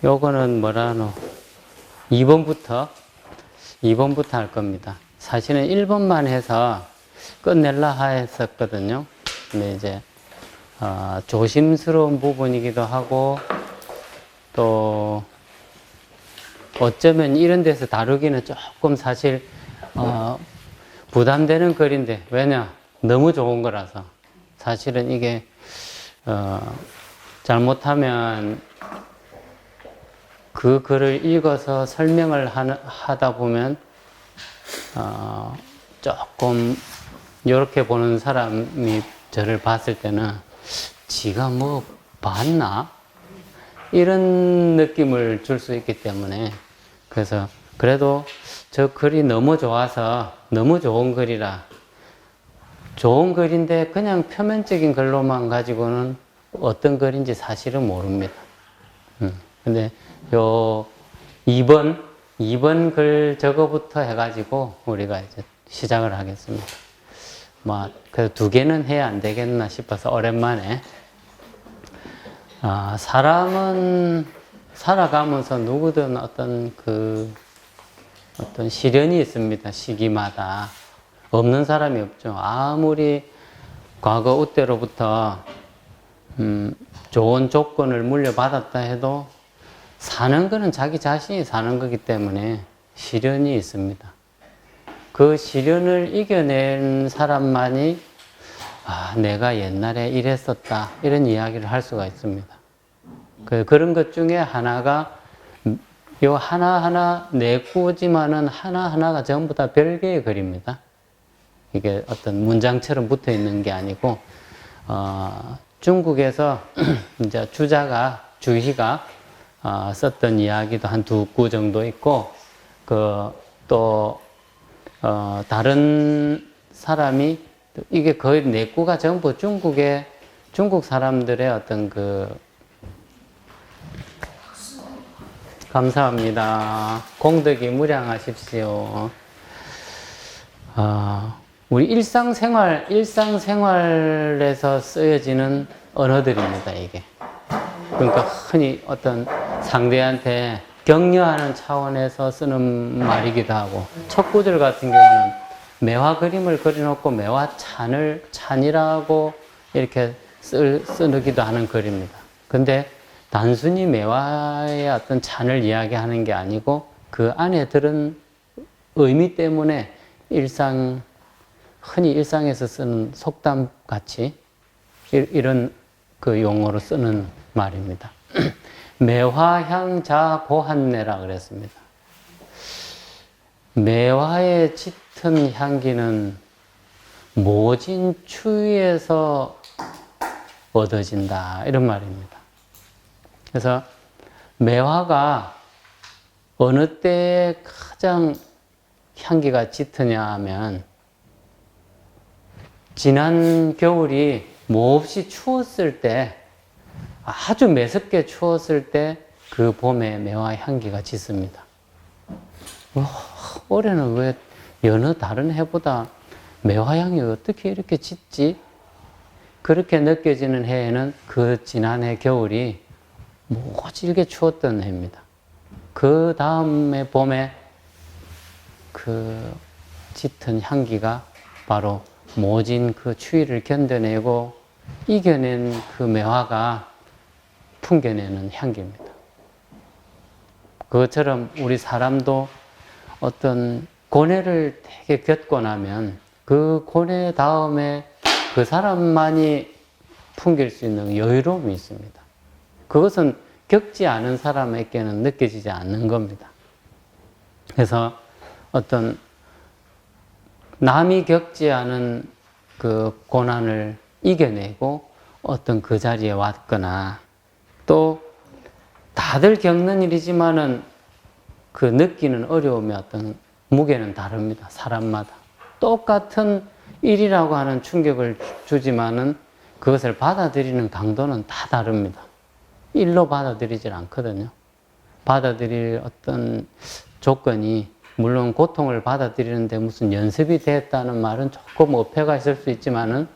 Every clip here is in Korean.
요거는 뭐라노? 2번부터 할 겁니다. 사실은 1번만 해서 끝낼라 했었거든요. 근데 이제, 조심스러운 부분이기도 하고, 또, 어쩌면 이런 데서 다루기는 조금 사실, 부담되는 글인데, 왜냐? 너무 좋은 거라서. 사실은 이게, 잘못하면 그 글을 읽어서 설명을 하다 보면, 조금, 이렇게 보는 사람이 저를 봤을 때는, 지가 뭐 봤나? 이런 느낌을 줄 수 있기 때문에, 그래서, 그래도 저 글이 너무 좋아서, 너무 좋은 글이라, 좋은 글인데 그냥 표면적인 글로만 가지고는 어떤 글인지 사실은 모릅니다. 근데 요 2번 글 저거부터 해가지고 우리가 이제 시작을 하겠습니다. 그래도 2개는 해야 안 되겠나 싶어서 오랜만에. 사람은 살아가면서 누구든 어떤 시련이 있습니다. 시기마다. 없는 사람이 없죠. 아무리 과거 우때로부터 좋은 조건을 물려받았다 해도 사는 거는 자기 자신이 사는 거기 때문에 시련이 있습니다. 그 시련을 이겨낸 사람만이 내가 옛날에 이랬었다 이런 이야기를 할 수가 있습니다. 그런 것 중에 하나가 요 하나하나 내꾸지만은 하나하나가 전부 다 별개의 글입니다. 이게 어떤 문장처럼 붙어 있는 게 아니고, 중국에서 이제 주희가 썼던 이야기도 한 2구 정도 있고, 다른 사람이, 이게 거의 4구가 전부 중국 사람들의 어떤 감사합니다. 공덕이 무량하십시오. 우리 일상생활에서 쓰여지는 언어들입니다, 이게. 그러니까 흔히 어떤 상대한테 격려하는 차원에서 쓰는 말이기도 하고, 첫 구절 같은 경우는 매화 그림을 그려놓고 매화 찬이라고 이렇게 쓰기도 하는 글입니다. 근데 단순히 매화의 어떤 찬을 이야기하는 게 아니고 그 안에 들은 의미 때문에 흔히 일상에서 쓰는 속담 같이 이런 용어로 쓰는 말입니다. 매화향자 고한내라 그랬습니다. 매화의 짙은 향기는 모진 추위에서 얻어진다 이런 말입니다. 그래서 매화가 어느 때에 가장 향기가 짙으냐 하면 지난 겨울이 몹시 추웠을 때, 아주 매섭게 추웠을 때 그 봄에 매화 향기가 짙습니다. 올해는 왜 여느 다른 해보다 매화 향이 어떻게 이렇게 짙지? 그렇게 느껴지는 해에는 그 지난해 겨울이 모질게 추웠던 해입니다. 그 다음에 봄에 그 짙은 향기가 바로 모진 그 추위를 견뎌내고 이겨낸 그 매화가 풍겨내는 향기입니다. 그것처럼 우리 사람도 어떤 고뇌를 되게 겪고 나면 그 고뇌 다음에 그 사람만이 풍길 수 있는 여유로움이 있습니다. 그것은 겪지 않은 사람에게는 느껴지지 않는 겁니다. 그래서 어떤 남이 겪지 않은 그 고난을 이겨내고 어떤 그 자리에 왔거나 또 다들 겪는 일이지만은 그 느끼는 어려움의 어떤 무게는 다릅니다. 사람마다. 똑같은 일이라고 하는 충격을 주지만은 그것을 받아들이는 강도는 다 다릅니다. 일로 받아들이질 않거든요. 받아들일 어떤 조건이 물론 고통을 받아들이는데 무슨 연습이 됐다는 말은 조금 어폐가 있을 수 있지만은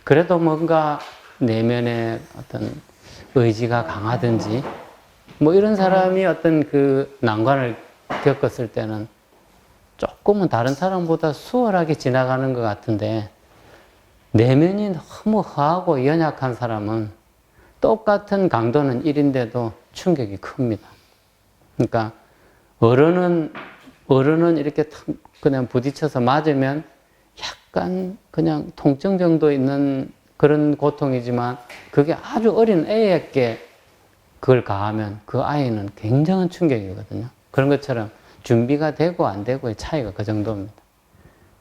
그래도 뭔가 내면의 어떤 의지가 강하든지, 뭐 이런 사람이 어떤 그 난관을 겪었을 때는 조금은 다른 사람보다 수월하게 지나가는 것 같은데, 내면이 너무 허하고 연약한 사람은 똑같은 강도는 1인데도 충격이 큽니다. 그러니까 어른은 이렇게 그냥 부딪혀서 맞으면 약간 그냥 통증 정도 있는 그런 고통이지만, 그게 아주 어린 애에게 그걸 가하면 그 아이는 굉장한 충격이거든요. 그런 것처럼 준비가 되고 안 되고의 차이가 그 정도입니다.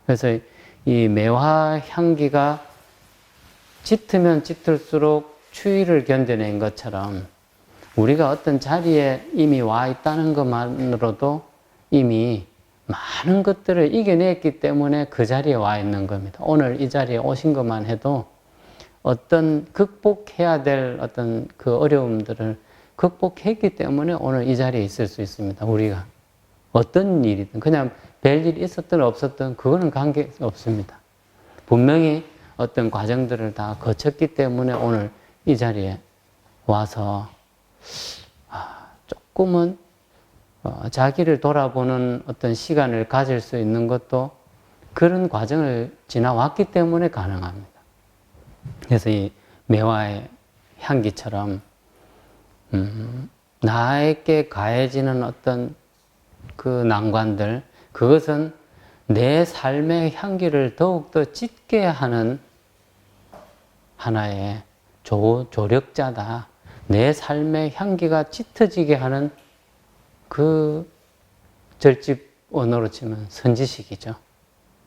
그래서 이 매화 향기가 짙으면 짙을수록 추위를 견뎌낸 것처럼, 우리가 어떤 자리에 이미 와 있다는 것만으로도 이미 많은 것들을 이겨냈기 때문에 그 자리에 와 있는 겁니다. 오늘 이 자리에 오신 것만 해도 어떤 극복해야 될 어떤 그 어려움들을 극복했기 때문에 오늘 이 자리에 있을 수 있습니다. 우리가 어떤 일이든, 그냥 별일이 있었든 없었든 그거는 관계없습니다. 분명히 어떤 과정들을 다 거쳤기 때문에 오늘 이 자리에 와서 조금은 자기를 돌아보는 어떤 시간을 가질 수 있는 것도 그런 과정을 지나왔기 때문에 가능합니다. 그래서 이 매화의 향기처럼 나에게 가해지는 어떤 그 난관들, 그것은 내 삶의 향기를 더욱더 짙게 하는 하나의 조력자다. 내 삶의 향기가 짙어지게 하는 그 절집 언어로 치면 선지식이죠.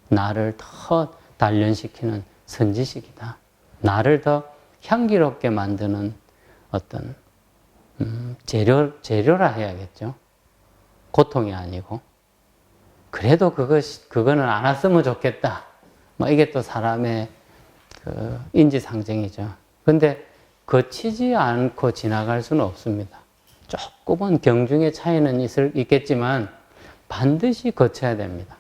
나를 더 단련시키는 선지식이다. 나를 더 향기롭게 만드는 어떤 재료라 해야겠죠. 고통이 아니고. 그래도 그거는 안 왔으면 좋겠다. 뭐 이게 또 사람의 그 인지상정이죠. 근데 거치지 않고 지나갈 수는 없습니다. 조금은 경중의 차이는 있겠지만 반드시 거쳐야 됩니다.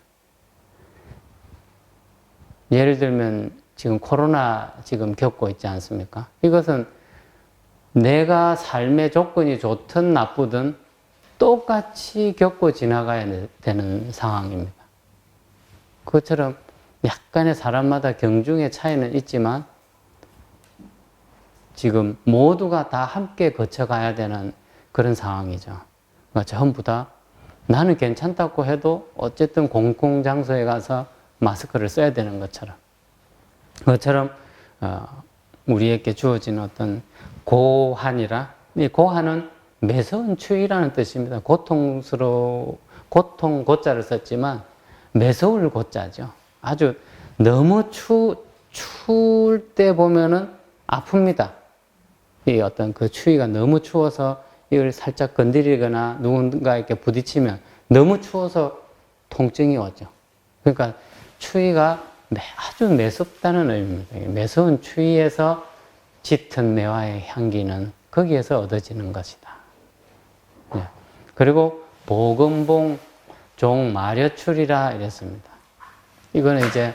예를 들면 지금 코로나 지금 겪고 있지 않습니까? 이것은 내가 삶의 조건이 좋든 나쁘든 똑같이 겪고 지나가야 되는 상황입니다. 그것처럼 약간의 사람마다 경중의 차이는 있지만 지금 모두가 다 함께 거쳐가야 되는 그런 상황이죠. 그러니까 전부 다 나는 괜찮다고 해도 어쨌든 공공장소에 가서 마스크를 써야 되는 것처럼, 그것처럼 우리에게 주어진 어떤 고한이라, 이 고한은 매서운 추위라는 뜻입니다. 고통 고자를 썼지만 매서울 고자죠. 아주 너무 추울 때 보면은 아픕니다. 이 어떤 그 추위가 너무 추워서 이걸 살짝 건드리거나 누군가에게 부딪히면 너무 추워서 통증이 오죠. 그러니까 추위가 아주 매섭다는 의미입니다. 매서운 추위에서 짙은 매화의 향기는 거기에서 얻어지는 것이다. 네. 그리고 보금봉 종마려출이라 이랬습니다. 이거는 이제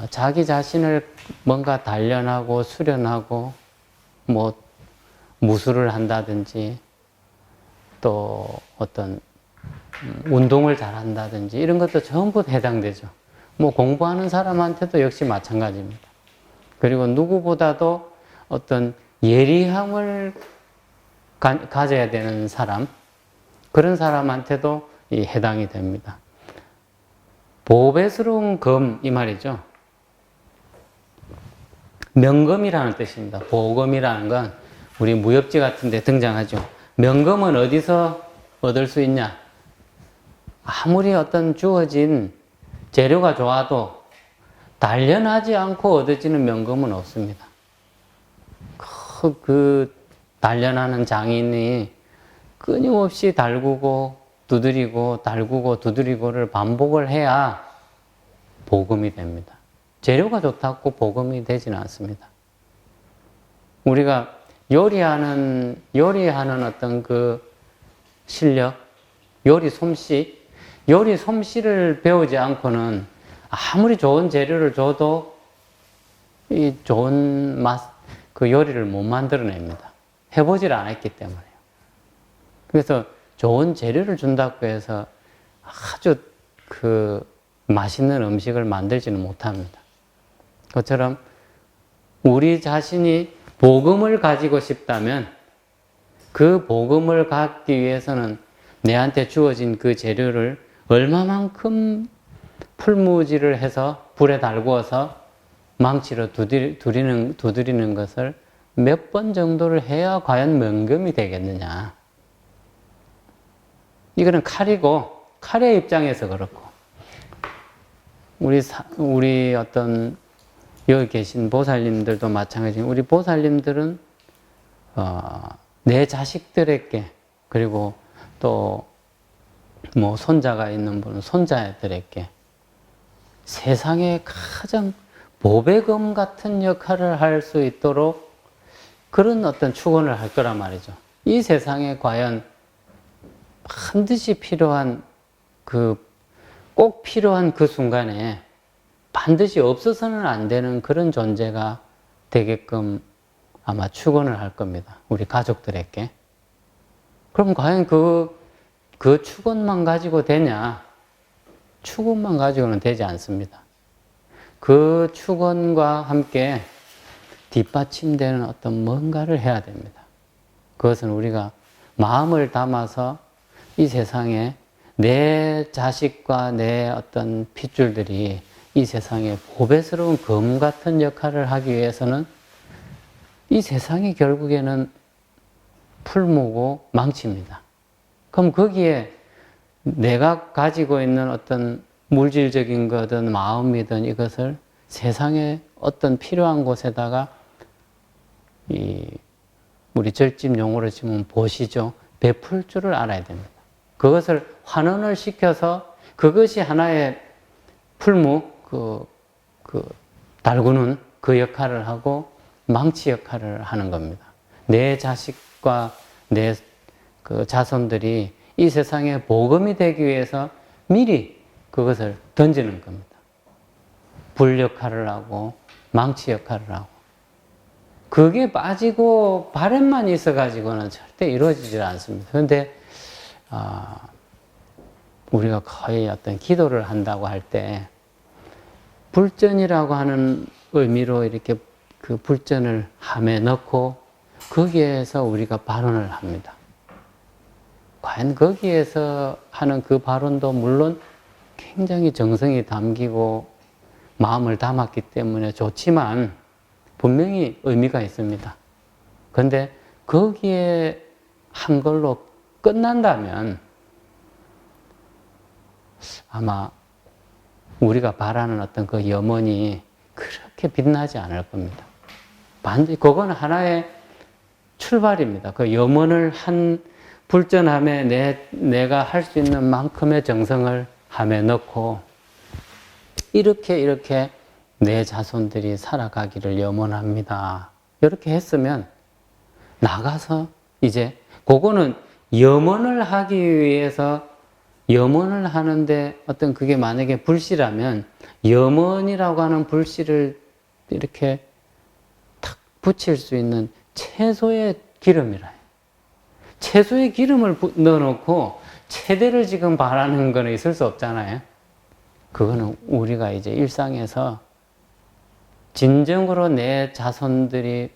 자기 자신을 뭔가 단련하고 수련하고 뭐 무술을 한다든지 또 어떤 운동을 잘한다든지 이런 것도 전부 해당되죠. 뭐 공부하는 사람한테도 역시 마찬가지입니다. 그리고 누구보다도 어떤 예리함을 가져야 되는 사람, 그런 사람한테도 해당이 됩니다. 보배스러운 검, 이 말이죠. 명검이라는 뜻입니다. 보검이라는 건 우리 무협지 같은 데 등장하죠. 명검은 어디서 얻을 수 있냐? 아무리 어떤 주어진 재료가 좋아도 단련하지 않고 얻어지는 명검은 없습니다. 그 단련하는 장인이 끊임없이 달구고 두드리고 달구고 두드리고를 반복을 해야 보검이 됩니다. 재료가 좋다고 보검이 되지는 않습니다. 우리가 요리하는 어떤 그 실력, 요리 솜씨를 배우지 않고는 아무리 좋은 재료를 줘도 이 좋은 맛, 그 요리를 못 만들어냅니다. 해보질 않았기 때문에요. 그래서 좋은 재료를 준다고 해서 아주 맛있는 음식을 만들지는 못합니다. 그것처럼 우리 자신이 복음을 가지고 싶다면 그 복음을 갖기 위해서는 내한테 주어진 그 재료를 얼마만큼 풀무질을 해서 불에 달구어서 망치로 두드리는 것을 몇 번 정도를 해야 과연 명금이 되겠느냐. 이거는 칼이고, 칼의 입장에서 그렇고, 우리 어떤 여기 계신 보살님들도 마찬가지고, 우리 보살님들은 내 자식들에게, 그리고 또 뭐 손자가 있는 분은 손자들에게 세상에 가장 보배금 같은 역할을 할 수 있도록 그런 어떤 축원을 할 거란 말이죠. 이 세상에 과연 반드시 필요한 꼭 필요한 그 순간에 반드시 없어서는 안 되는 그런 존재가 되게끔 아마 축원을 할 겁니다. 우리 가족들에게. 그럼 과연 그 축원만 가지고 되냐? 축원만 가지고는 되지 않습니다. 그 축원과 함께 뒷받침되는 어떤 뭔가를 해야 됩니다. 그것은 우리가 마음을 담아서 이 세상에 내 자식과 내 어떤 핏줄들이 이 세상에 보배스러운 검 같은 역할을 하기 위해서는 이 세상이 결국에는 풀무고 망치입니다. 그럼 거기에 내가 가지고 있는 어떤 물질적인 거든 마음이든 이것을 세상에 어떤 필요한 곳에다가 우리 절집 용어로 치면 보시죠. 베풀 줄을 알아야 됩니다. 그것을 환원을 시켜서 그것이 하나의 풀무, 달구는 그 역할을 하고 망치 역할을 하는 겁니다. 내 자식과 내 자손들이 이 세상에 복음이 되기 위해서 미리 그것을 던지는 겁니다. 불 역할을 하고 망치 역할을 하고 그게 빠지고 바램만 있어가지고는 절대 이루어지질 않습니다. 그런데 우리가 거의 어떤 기도를 한다고 할 때 불전이라고 하는 의미로 이렇게 그 불전을 함에 넣고 거기에서 우리가 발언을 합니다. 과연 거기에서 하는 그 발언도 물론 굉장히 정성이 담기고 마음을 담았기 때문에 좋지만 분명히 의미가 있습니다. 그런데 거기에 한 걸로 끝난다면 아마 우리가 바라는 어떤 그 염원이 그렇게 빛나지 않을 겁니다. 반드시 그건 하나의 출발입니다. 그 염원을 한 불전함에 내가 할 수 있는 만큼의 정성을 함에 넣고 이렇게 내 자손들이 살아가기를 염원합니다. 이렇게 했으면 나가서 이제 그거는 염원을 하기 위해서 염원을 하는데 어떤 그게 만약에 불씨라면 염원이라고 하는 불씨를 이렇게 탁 붙일 수 있는 채소의 기름이라. 채소의 기름을 넣어놓고 최대를 지금 바라는 거는 있을 수 없잖아요. 그거는 우리가 이제 일상에서 진정으로 내 자손들이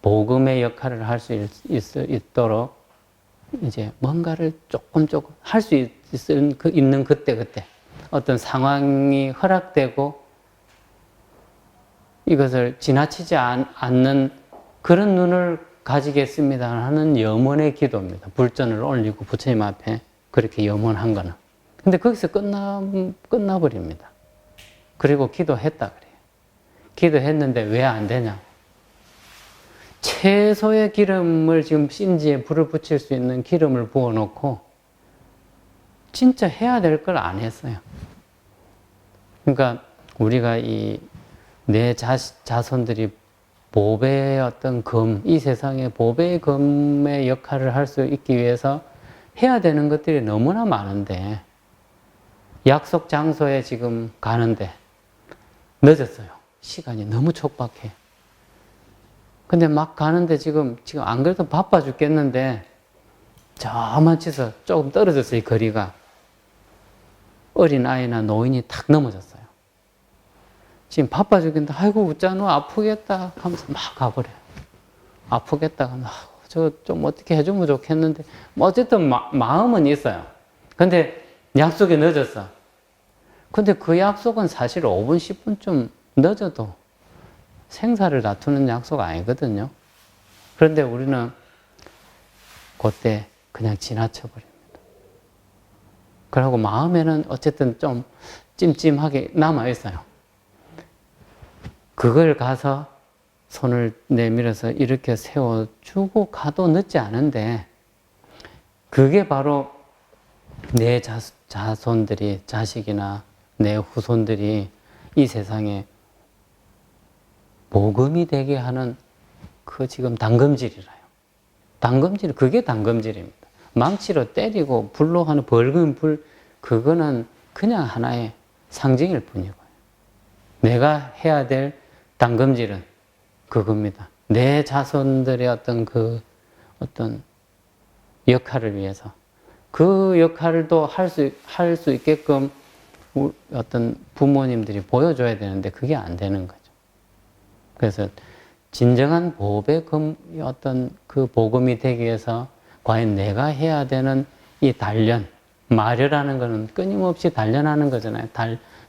복음의 역할을 할 수 있도록 이제 뭔가를 조금 할 수 있는 그때 어떤 상황이 허락되고 이것을 지나치지 않는 그런 눈을 가지겠습니다 하는 염원의 기도입니다. 불전을 올리고 부처님 앞에 그렇게 염원한 거는. 근데 거기서 끝나버립니다. 그리고 기도했다 그래요. 기도했는데 왜 안 되냐? 채소의 기름을 지금 심지에 불을 붙일 수 있는 기름을 부어놓고 진짜 해야 될 걸 안 했어요. 그러니까 우리가 내 자손들이 보배의 어떤 금, 이 세상의 보배의 금의 역할을 할 수 있기 위해서 해야 되는 것들이 너무나 많은데 약속 장소에 지금 가는데 늦었어요. 시간이 너무 촉박해. 근데 막 가는데 지금 안 그래도 바빠 죽겠는데 저만치서 조금 떨어졌어요, 이 거리가. 어린 아이나 노인이 탁 넘어졌어요. 지금 바빠 죽겠는데, 아이고, 웃자노, 아프겠다 하면서 막 가버려요. 아프겠다 하면, 저 좀 어떻게 해주면 좋겠는데, 뭐 어쨌든 마음은 있어요. 근데 약속이 늦었어. 근데 그 약속은 사실 5분, 10분쯤 늦어도 생사를 다투는 약속 아니거든요. 그런데 우리는 그때 그냥 지나쳐버립니다. 그러고 마음에는 어쨌든 좀 찜찜하게 남아있어요. 그걸 가서 손을 내밀어서 이렇게 세워주고 가도 늦지 않은데, 그게 바로 내 자손들이, 자식이나 내 후손들이 이 세상에 복음이 되게 하는 그 지금 당금질이라요. 당금질, 그게 당금질입니다. 망치로 때리고 불로 하는 벌금 불, 그거는 그냥 하나의 상징일 뿐이고요. 내가 해야 될 당금질은 그겁니다. 내 자손들의 어떤 역할을 위해서. 그 역할도 할 수 있게끔 어떤 부모님들이 보여줘야 되는데 그게 안 되는 거죠. 그래서 진정한 보배 어떤 그 복음이 되기 위해서 과연 내가 해야 되는 이 단련, 마려라는 거는 끊임없이 단련하는 거잖아요.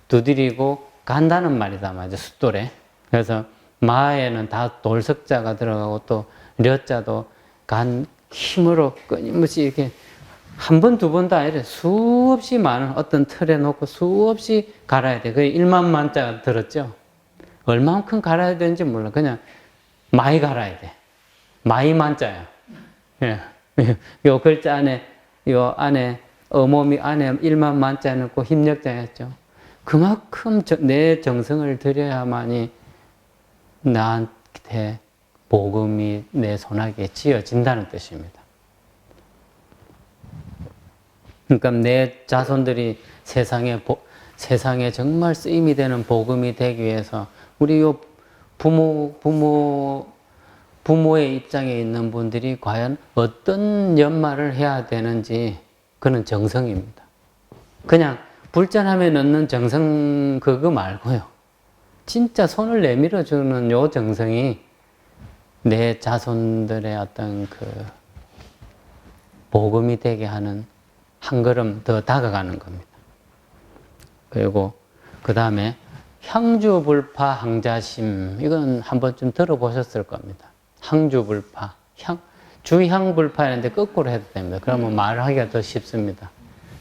두드리고 간다는 말이다 말이죠. 숫돌에. 그래서 마에는 다 돌석자가 들어가고 또 려자도 힘으로 끊임없이 이렇게 한 번, 두 번도 아니라 수없이 많은 어떤 틀에 놓고 수없이 갈아야 돼. 그게 1만 만자 들었죠? 얼만큼 갈아야 되는지 몰라. 그냥 많이 갈아야 돼. 많이 만자야. 예. 요 글자 안에, 요 안에, 어몸이 안에 1만 만자 넣고 힘력자였죠. 그만큼 내 정성을 들여야만이 나한테 복음이 내 손아귀에 쥐어진다는 뜻입니다. 그러니까 내 자손들이 세상에 정말 쓰임이 되는 복음이 되기 위해서 우리 요 부모의 입장에 있는 분들이 과연 어떤 연말을 해야 되는지 그는 정성입니다. 그냥 불전함에 넣는 정성 그거 말고요. 진짜 손을 내밀어 주는 요 정성이 내 자손들의 어떤 그 복음이 되게 하는 한 걸음 더 다가가는 겁니다. 그리고 그 다음에 향주불파 항자심, 이건 한 번쯤 들어보셨을 겁니다. 향주불파, 주향불파 이런데 거꾸로 해도 됩니다. 그러면 말하기가 더 쉽습니다.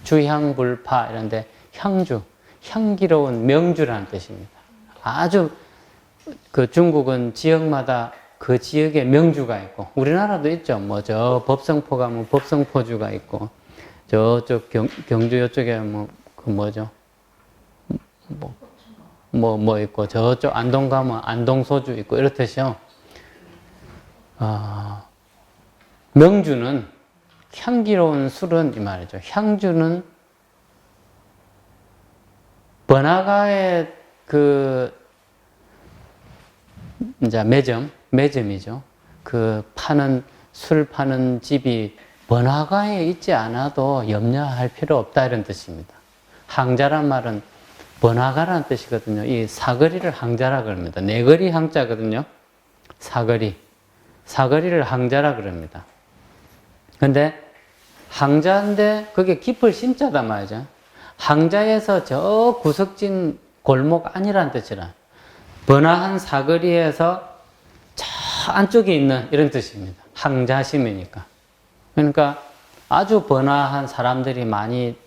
주향불파 이런데 향기로운 명주라는 뜻입니다. 아주 그 중국은 지역마다 그 지역에 명주가 있고 우리나라도 있죠. 뭐 저 법성포 가면 법성포주가 있고 저쪽 경주 이쪽에 그 뭐죠? 뭐 있고 저쪽 안동 가면 안동소주 있고 이렇듯이요. 명주는 향기로운 술은 이 말이죠. 향주는 번화가의 그 이제 매점이죠. 그 술 파는 집이 번화가에 있지 않아도 염려할 필요 없다 이런 뜻입니다. 항자란 말은 번화가라는 뜻이거든요. 이 사거리를 항자라 그럽니다. 내거리 항자거든요. 사거리를 항자라 그럽니다. 근데 항자인데 그게 깊을 심자다 말이죠. 항자에서 저 구석진 골목 아니란 뜻이라. 번화한 사거리에서 저 안쪽에 있는 이런 뜻입니다. 항자심이니까. 그러니까 아주 번화한 사람들이 많이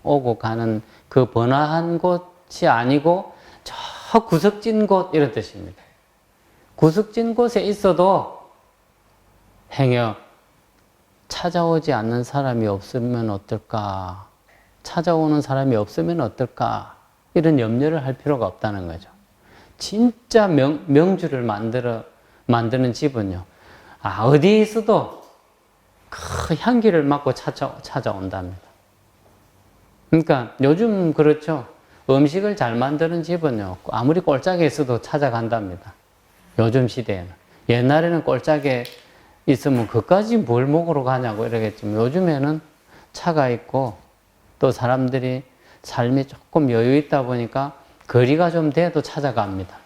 오고 가는 그 번화한 곳이 아니고 저 구석진 곳 이런 뜻입니다. 구석진 곳에 있어도 행여 찾아오지 않는 사람이 없으면 어떨까? 찾아오는 사람이 없으면 어떨까? 이런 염려를 할 필요가 없다는 거죠. 진짜 명주를 만드는 집은요. 어디에 있어도 그 향기를 맡고 찾아온답니다. 그러니까 요즘 그렇죠. 음식을 잘 만드는 집은요. 아무리 꼴짝에 있어도 찾아간답니다. 요즘 시대에는. 옛날에는 꼴짝에 있으면 그까지 뭘 먹으러 가냐고 이러겠지만 요즘에는 차가 있고 또 사람들이 삶이 조금 여유 있다 보니까 거리가 좀 돼도 찾아갑니다.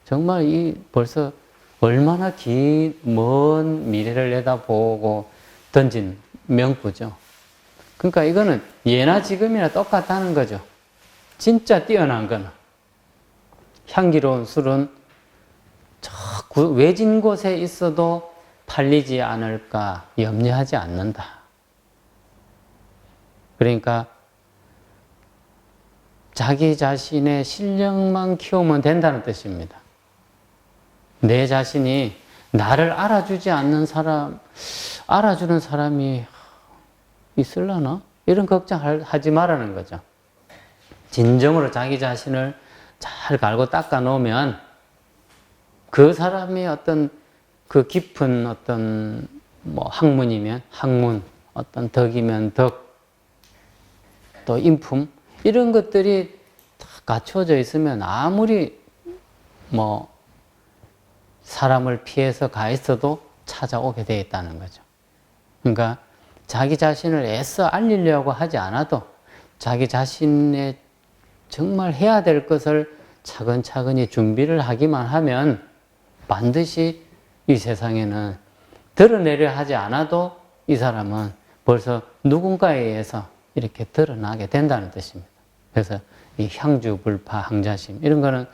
정말 벌써 얼마나 먼 미래를 내다보고 던진 명구죠. 그러니까 이거는 예나 지금이나 똑같다는 거죠. 진짜 뛰어난 거는. 향기로운 술은 저 외진 곳에 있어도 팔리지 않을까 염려하지 않는다. 그러니까 자기 자신의 실력만 키우면 된다는 뜻입니다. 내 자신이 나를 알아주지 않는 사람, 알아주는 사람이 있을라나? 이런 걱정하지 말라는 거죠. 진정으로 자기 자신을 잘 갈고 닦아 놓으면 그 사람이 어떤 그 깊은 어떤 학문이면 학문, 어떤 덕이면 덕, 또 인품, 이런 것들이 다 갖춰져 있으면 아무리 사람을 피해서 가 있어도 찾아오게 되어 있다는 거죠. 그러니까 자기 자신을 애써 알리려고 하지 않아도 자기 자신의 정말 해야 될 것을 차근차근히 준비를 하기만 하면 반드시 이 세상에는 드러내려 하지 않아도 이 사람은 벌써 누군가에 의해서 이렇게 드러나게 된다는 뜻입니다. 그래서 이 향주불파 항자심 이런 거는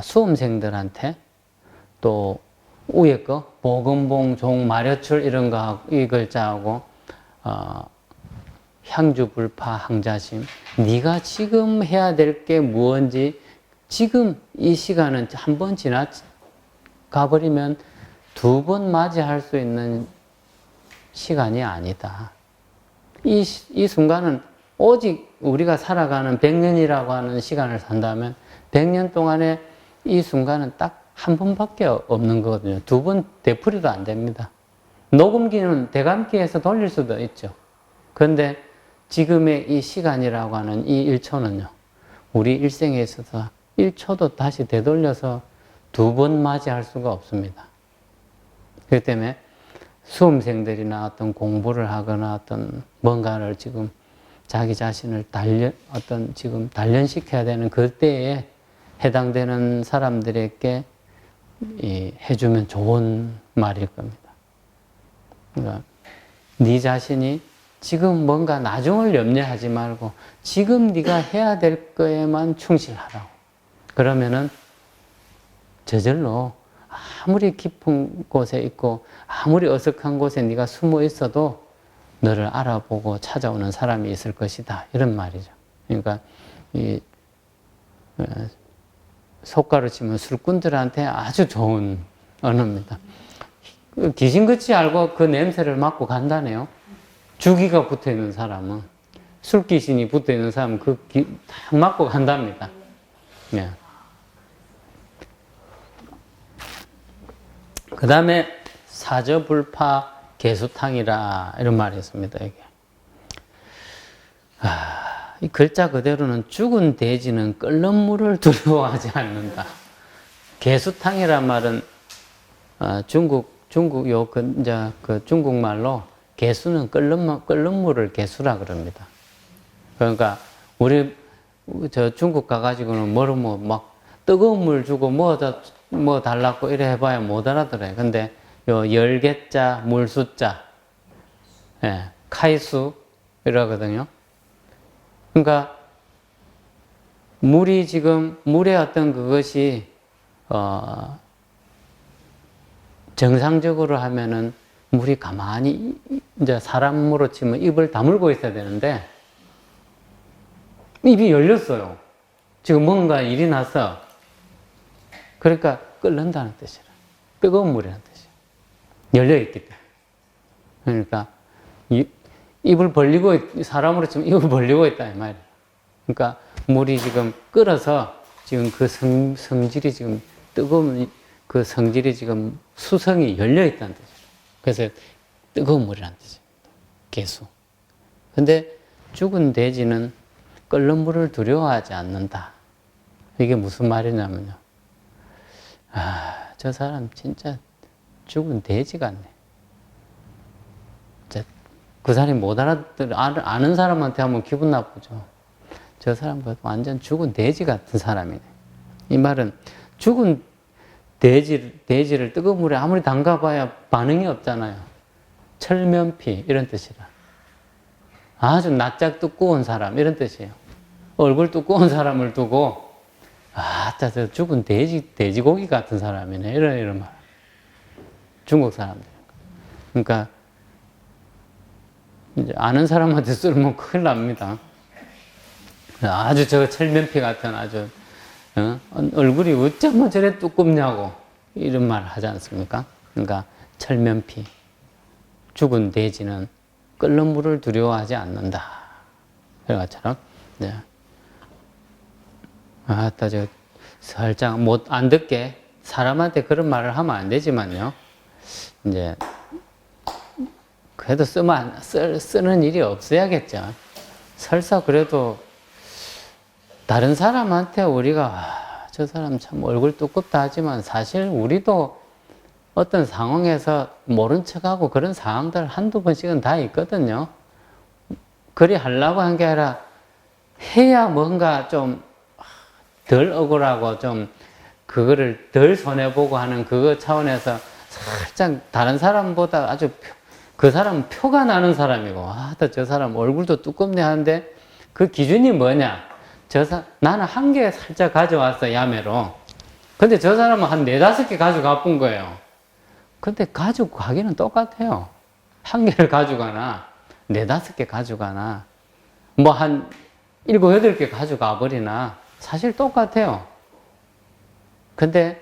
수험생들한테 또 위에 거 보금봉 종마려출 이런 거 이 글자하고 향주불파 항자심 네가 지금 해야 될 게 무언지 지금 이 시간은 한 번 지나가버리면 두 번 맞이할 수 있는 시간이 아니다. 이 순간은 오직 우리가 살아가는 100년이라고 하는 시간을 산다면 100년 동안에 이 순간은 딱 한 번밖에 없는 거거든요. 두 번 되풀이도 안 됩니다. 녹음기는 대감기에서 돌릴 수도 있죠. 그런데 지금의 이 시간이라고 하는 이 1초는요. 우리 일생에 있어서 1초도 다시 되돌려서 두 번 맞이할 수가 없습니다. 그렇기 때문에 수험생들이나 어떤 공부를 하거나 어떤 뭔가를 지금 자기 자신을 지금 단련시켜야 되는 그때에 해당되는 사람들에게 해주면 좋은 말일 겁니다. 그러니까 네 자신이 지금 뭔가 나중을 염려하지 말고 지금 네가 해야 될 거에만 충실하라고. 그러면은 저절로 아무리 깊은 곳에 있고 아무리 어색한 곳에 네가 숨어 있어도 너를 알아보고 찾아오는 사람이 있을 것이다. 이런 말이죠. 그러니까 속가로 치면 술꾼들한테 아주 좋은 언어입니다. 귀신같이 알고 그 냄새를 맡고 간다네요. 주기가 붙어있는 사람은 술귀신이 붙어있는 사람은 딱 맡고 간답니다. 네. 그 다음에 사저불파 개수탕이라 이런 말이 있습니다. 이게. 이 글자 그대로는 죽은 돼지는 끓는 물을 두려워하지 않는다. 개수탕이란 말은 중국말로 개수는 끓는 물을 개수라 그럽니다. 그러니까 우리 중국 가가지고는 막 뜨거운 물 주고 뭐 달라고 이래 해봐야 못 알아들어요. 근데 열개자 물수자 카이수 이러거든요. 그러니까 물의 어떤 그것이 정상적으로 하면은 물이 가만히 이제 사람으로 치면 입을 다물고 있어야 되는데 입이 열렸어요. 지금 뭔가 일이 나서 그러니까 끓는다는 뜻이라. 뜨거운 물이라는 뜻이에요. 열려있기 때문에. 그러니까 입을 벌리고 사람으로 치면 입을 벌리고 있다 이 말이에요. 그러니까 물이 지금 끓어서 지금 그 성질이 지금 뜨거운 그 성질이 지금 수성이 열려있다는 뜻이에요. 그래서 뜨거운 물이라는 뜻입니다. 개수. 근데 죽은 돼지는 끓는 물을 두려워하지 않는다. 이게 무슨 말이냐면요. 저 사람 진짜 죽은 돼지 같네. 그 사람이 못 아는 사람한테 하면 기분 나쁘죠. 저 사람 완전 죽은 돼지 같은 사람이네. 이 말은 죽은 돼지를 뜨거운 물에 아무리 담가봐야 반응이 없잖아요. 철면피 이런 뜻이라. 아주 낯짝 두꺼운 사람 이런 뜻이에요. 얼굴 두꺼운 사람을 두고 저 죽은 돼지고기 같은 사람이네 이런 말. 중국 사람들. 그러니까 이제 아는 사람한테 쓰면 큰일 납니다. 아주 저 철면피 같은 아주 얼굴이 어쩌면 저래 두껍냐고 이런 말 하지 않습니까? 그러니까 철면피. 죽은 돼지는 끓는 물을 두려워하지 않는다. 그런 것처럼. 네. 저 살짝 안 듣게 사람한테 그런 말을 하면 안 되지만요. 이제 그래도 쓰는 일이 없어야겠죠. 설사 그래도 다른 사람한테 우리가 저 사람 참 얼굴 두껍다 하지만 사실 우리도 어떤 상황에서 모른 척하고 그런 상황들 한두 번씩은 다 있거든요. 그리 하려고 한 게 아니라 해야 뭔가 좀 덜 억울하고 좀 그거를 덜 손해보고 하는 그거 차원에서 살짝 다른 사람보다 아주 그 사람은 표가 나는 사람이고 저 사람 얼굴도 두껍네 하는데 그 기준이 뭐냐? 나는 한 개 살짝 가져왔어, 야매로. 근데 저 사람은 한 4-5개 가져가 본 거예요. 근데 가지고 가기는 똑같아요. 한 개를 가져가나, 4-5개 가져가나, 뭐 한 7-8개 가져가 버리나, 사실 똑같아요. 근데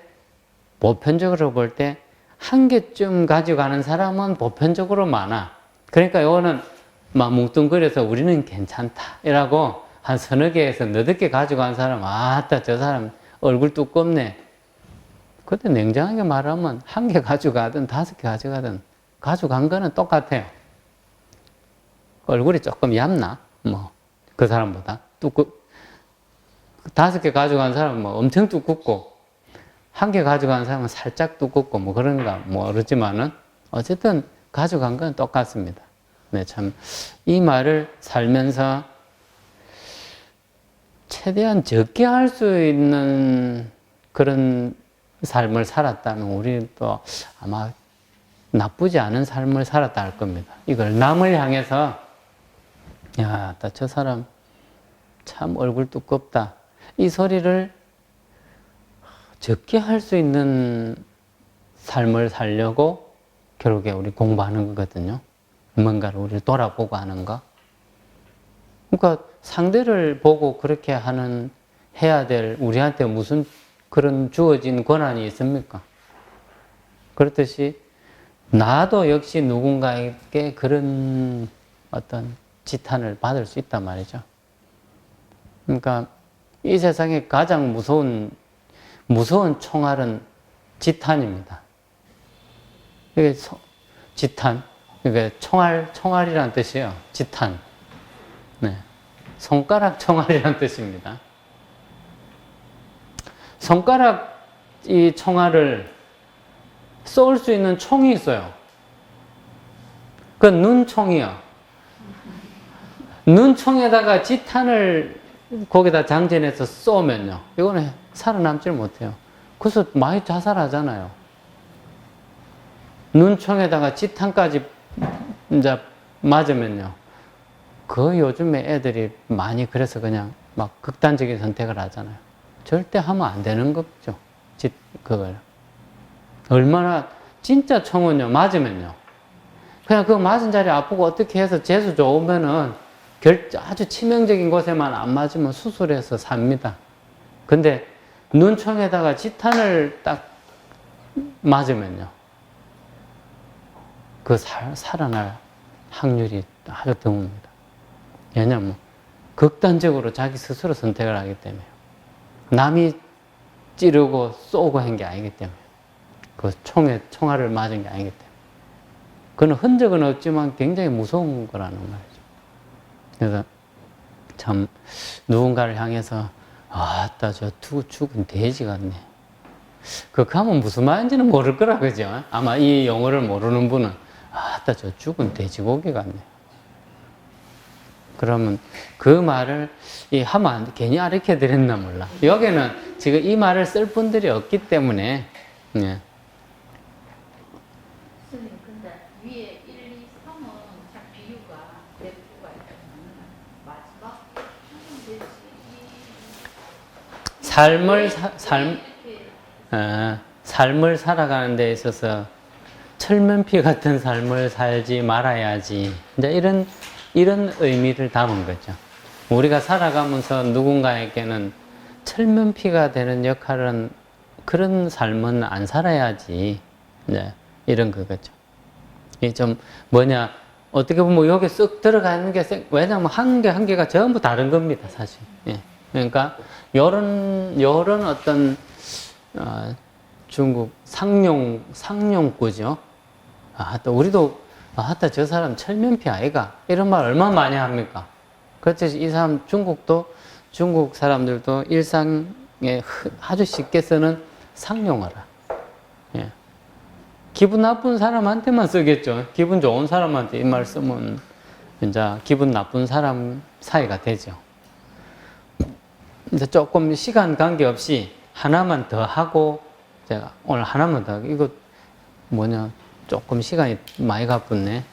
보편적으로 볼 때 한 개쯤 가져가는 사람은 보편적으로 많아. 그러니까 이거는 막 뭉뚱그려서 우리는 괜찮다. 이라고 한 3-4개에서 8개 가져간 사람, 저 사람 얼굴 두껍네. 근데 냉정하게 말하면 1개 가져가든 5개 가져가든 가져간 거는 똑같아요. 얼굴이 조금 얇나? 그 사람보다. 5개 가져간 사람은 엄청 두껍고, 1개 가져간 사람은 살짝 두껍고, 그런가, 모르지만은, 어쨌든 가져간 건 똑같습니다. 네, 참, 이 말을 살면서 최대한 적게 할 수 있는 그런 삶을 살았다면 우리도 아마 나쁘지 않은 삶을 살았다 할 겁니다. 이걸 남을 향해서 저 사람 참 얼굴 두껍다. 이 소리를 적게 할 수 있는 삶을 살려고 결국에 우리 공부하는 거거든요. 뭔가를 우리 돌아보고 하는 거. 그러니까 상대를 보고 그렇게 해야 될 우리한테 무슨 그런 주어진 권한이 있습니까? 그렇듯이 나도 역시 누군가에게 그런 어떤 지탄을 받을 수 있단 말이죠. 그러니까 이 세상에 가장 무서운 총알은 지탄입니다. 이게 지탄, 이게 총알이란 뜻이에요. 지탄. 네. 손가락 총알이란 뜻입니다. 손가락 이 총알을 쏠 수 있는 총이 있어요. 그 눈총이요. 눈총에다가 지탄을 거기다 장전해서 쏘면요. 이거는 살아남질 못해요. 그래서 많이 자살하잖아요. 눈총에다가 지탄까지 이제 맞으면요. 그 요즘에 애들이 많이 그래서 그냥 막 극단적인 선택을 하잖아요. 절대 하면 안 되는 거죠. 그걸. 얼마나, 진짜 총은요, 맞으면요. 그냥 그 맞은 자리 아프고 어떻게 해서 재수 좋으면은 아주 치명적인 곳에만 안 맞으면 수술해서 삽니다. 근데 눈총에다가 지탄을 딱 맞으면요. 그 살아날 확률이 아주 드뭅니다. 왜냐면 극단적으로 자기 스스로 선택을 하기 때문에. 남이 찌르고 쏘고 한 게 아니기 때문에. 그 총알을 맞은 게 아니기 때문에. 그건 흔적은 없지만 굉장히 무서운 거라는 말이죠. 그래서 누군가를 향해서 저 죽은 돼지 같네. 그거 하면 무슨 말인지는 모를 거라, 그죠? 아마 이 용어를 모르는 분은, 아따, 저 죽은 돼지고기 같네. 그러면 그 말을 하면 안 돼. 괜히 가르쳐 드렸나 몰라. 여기는 지금 이 말을 쓸 분들이 없기 때문에, 예. 선생님, 근데 위에 1, 2, 3은 참 비유가 대부가 있다면 마지막 삶을 살아가는 데 있어서 철면피 같은 삶을 살지 말아야지. 이제 이런 의미를 담은 거죠. 우리가 살아가면서 누군가에게는 철면피가 되는 역할은 그런 삶은 안 살아야지. 네, 이런 거겠죠. 이게 좀 뭐냐, 어떻게 보면 여기 쓱 들어가는 게, 왜냐면 한 개가 전부 다른 겁니다, 사실. 예. 그러니까, 요런 어떤, 중국 상용구죠. 또 우리도, 저 사람 철면피 아이가? 이런 말 얼마나 많이 합니까? 그렇듯이 이 사람 중국 사람들도 일상에 아주 쉽게 쓰는 상용어라. 예. 기분 나쁜 사람한테만 쓰겠죠. 기분 좋은 사람한테 이 말 쓰면 이제 기분 나쁜 사람 사이가 되죠. 이제 조금 시간 관계없이 하나만 더 하고, 제가 오늘 하나만 더 하고, 이거 뭐냐, 조금 시간이 많이 가쁘네.